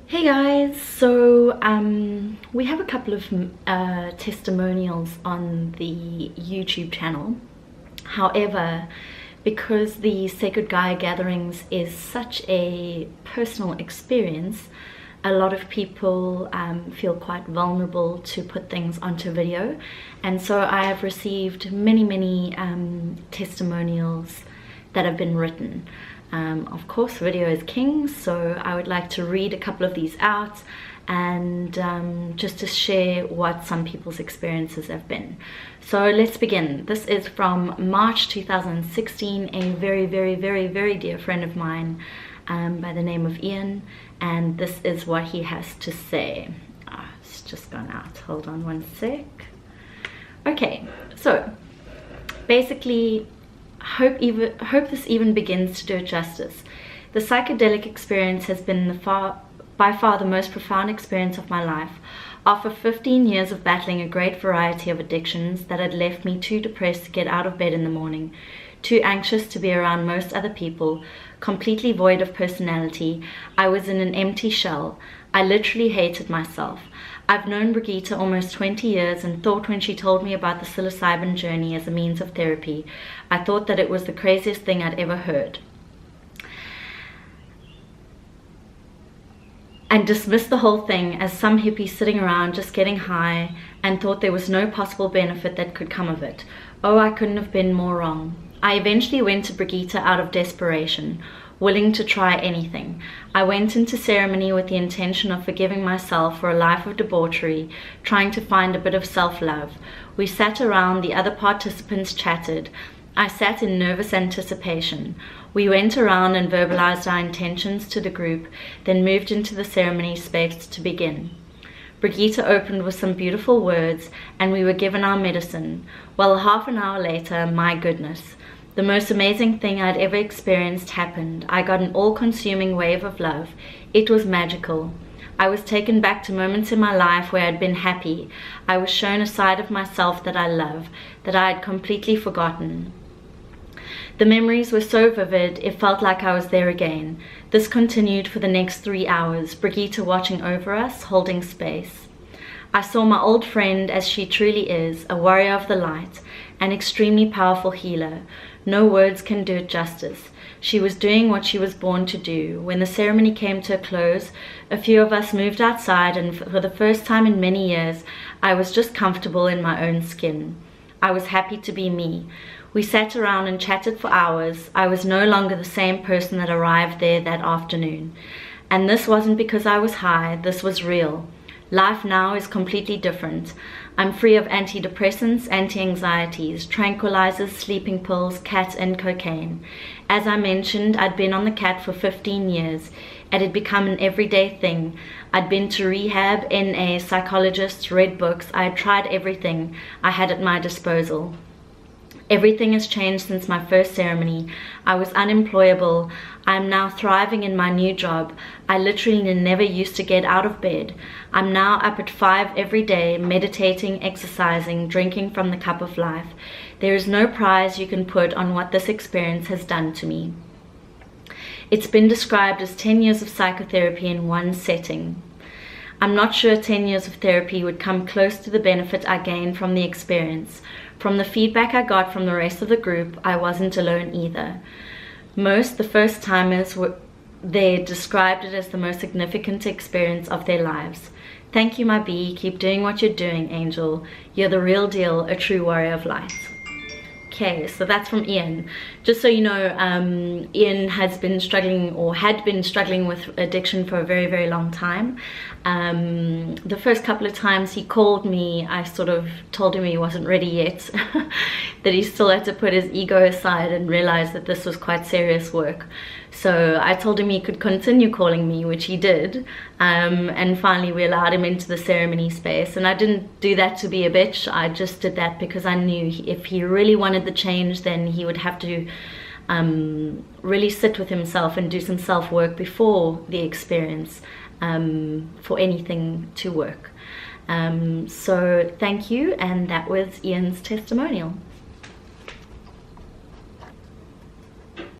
Hey guys, so we have a couple of testimonials on the YouTube channel. However, because the Sacred Gaia Gatherings is such a personal experience, a lot of people feel quite vulnerable to put things onto video, and so I have received many testimonials that have been written. Of course, video is king, so I would like to read a couple of these out and just to share what some people's experiences have been. So let's begin. This is from March 2016, a very dear friend of mine by the name of Ian, and this is what he has to say. It's just gone out. Hold on one sec. Okay, so basically, hope this even begins to do it justice. The psychedelic experience has been by far the most profound experience of my life. After 15 years of battling a great variety of addictions that had left me too depressed to get out of bed in the morning, too anxious to be around most other people, completely void of personality, I was in an empty shell. I literally hated myself. I've known Brigitte almost 20 years and thought when she told me about the psilocybin journey as a means of therapy, I thought that it was the craziest thing I'd ever heard. And dismissed the whole thing as some hippie sitting around just getting high and thought there was no possible benefit that could come of it. Oh, I couldn't have been more wrong. I eventually went to Brigitte out of desperation, willing to try anything. I went into ceremony with the intention of forgiving myself for a life of debauchery, trying to find a bit of self-love. We sat around, the other participants chatted. I sat in nervous anticipation. We went around and verbalized our intentions to the group, then moved into the ceremony space to begin. Brigitte opened with some beautiful words, and we were given our medicine. Well, half an hour later, my goodness, the most amazing thing I'd ever experienced happened. I got an all-consuming wave of love. It was magical. I was taken back to moments in my life where I'd been happy. I was shown a side of myself that I love, that I had completely forgotten. The memories were so vivid, it felt like I was there again. This continued for the next 3 hours, Brigitte watching over us, holding space. I saw my old friend as she truly is, a warrior of the light, an extremely powerful healer. No words can do it justice. She was doing what she was born to do. When the ceremony came to a close, a few of us moved outside, and for the first time in many years, I was just comfortable in my own skin. I was happy to be me. We sat around and chatted for hours. I was no longer the same person that arrived there that afternoon. And this wasn't because I was high, this was real. Life now is completely different. I'm free of antidepressants, anti-anxieties, tranquilizers, sleeping pills, cat and cocaine. As I mentioned, I'd been on the cat for 15 years. It had become an everyday thing. I'd been to rehab, NA, psychologists, read books. I had tried everything I had at my disposal. Everything has changed since my first ceremony. I was unemployable. I am now thriving in my new job. I literally never used to get out of bed. I'm now up at 5 every day, meditating, exercising, drinking from the cup of life. There is no price you can put on what this experience has done to me. It's been described as 10 years of psychotherapy in one setting. I'm not sure 10 years of therapy would come close to the benefit I gained from the experience. From the feedback I got from the rest of the group, I wasn't alone either. Most, the first-timers, they described it as the most significant experience of their lives. Thank you, my bee. Keep doing what you're doing, Angel. You're the real deal, a true warrior of light. Okay, so that's from Ian. Just so you know, Ian has been struggling or had been struggling with addiction for a very long time. The first couple of times he called me, I sort of told him he wasn't ready yet, that he still had to put his ego aside and realize that this was quite serious work. So I told him he could continue calling me, which he did, and finally we allowed him into the ceremony space. And I didn't do that to be a bitch, I just did that because I knew if he really wanted the change, then he would have to really sit with himself and do some self-work before the experience for anything to work. So thank you, and that was Ian's testimonial.